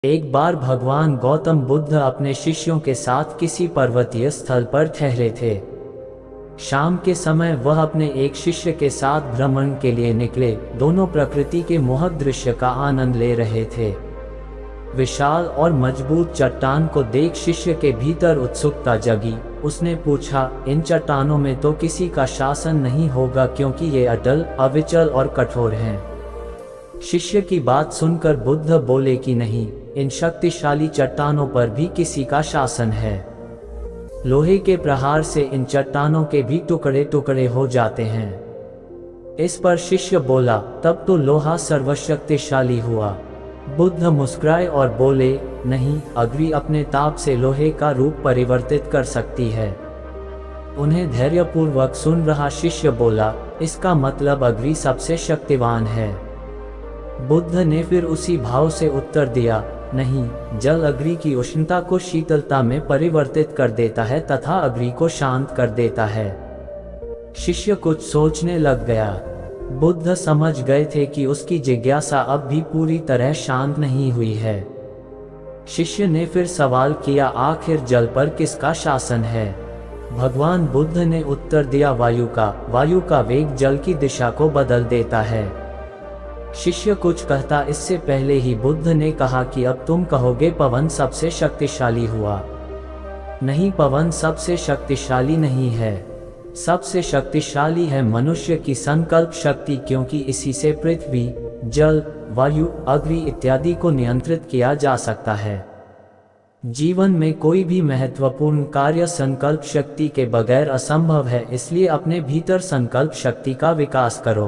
एक बार भगवान गौतम बुद्ध अपने शिष्यों के साथ किसी पर्वतीय स्थल पर ठहरे थे। शाम के समय वह अपने एक शिष्य के साथ भ्रमण के लिए निकले। दोनों प्रकृति के मोहक दृश्य का आनंद ले रहे थे। विशाल और मजबूत चट्टान को देख शिष्य के भीतर उत्सुकता जगी। उसने पूछा, इन चट्टानों में तो किसी का शासन नहीं होगा क्योंकि ये अटल, अविचल और कठोर हैं। शिष्य की बात सुनकर बुद्ध बोले कि नहीं, इन शक्तिशाली चट्टानों पर भी किसी का शासन है। लोहे के प्रहार से इन चट्टानों के भी टुकड़े टुकड़े हो जाते हैं। इस पर शिष्य बोला, तब तो लोहा सर्वशक्तिशाली हुआ। बुद्ध मुस्कुराए और बोले, नहीं, अग्नि अपने ताप से लोहे का रूप परिवर्तित कर सकती है। उन्हें धैर्यपूर्वक सुन रहा शिष्य बोला, इसका मतलब अग्नि सबसे शक्तिवान है। बुद्ध ने फिर उसी भाव से उत्तर दिया, नहीं, जल अग्नि की उष्णता को शीतलता में परिवर्तित कर देता है तथा अग्नि को शांत कर देता है। शिष्य कुछ सोचने लग गया। बुद्ध समझ गए थे कि उसकी जिज्ञासा अब भी पूरी तरह शांत नहीं हुई है। शिष्य ने फिर सवाल किया, आखिर जल पर किसका शासन है? भगवान बुद्ध ने उत्तर दिया, वायु का। वायु का वेग जल की दिशा को बदल देता है। शिष्य कुछ कहता इससे पहले ही बुद्ध ने कहा कि अब तुम कहोगे पवन सबसे शक्तिशाली हुआ। नहीं, पवन सबसे शक्तिशाली नहीं है। सबसे शक्तिशाली है मनुष्य की संकल्प शक्ति, क्योंकि इसी से पृथ्वी, जल, वायु, अग्नि इत्यादि को नियंत्रित किया जा सकता है। जीवन में कोई भी महत्वपूर्ण कार्य संकल्प शक्ति के बगैर असंभव है, इसलिए अपने भीतर संकल्प शक्ति का विकास करो।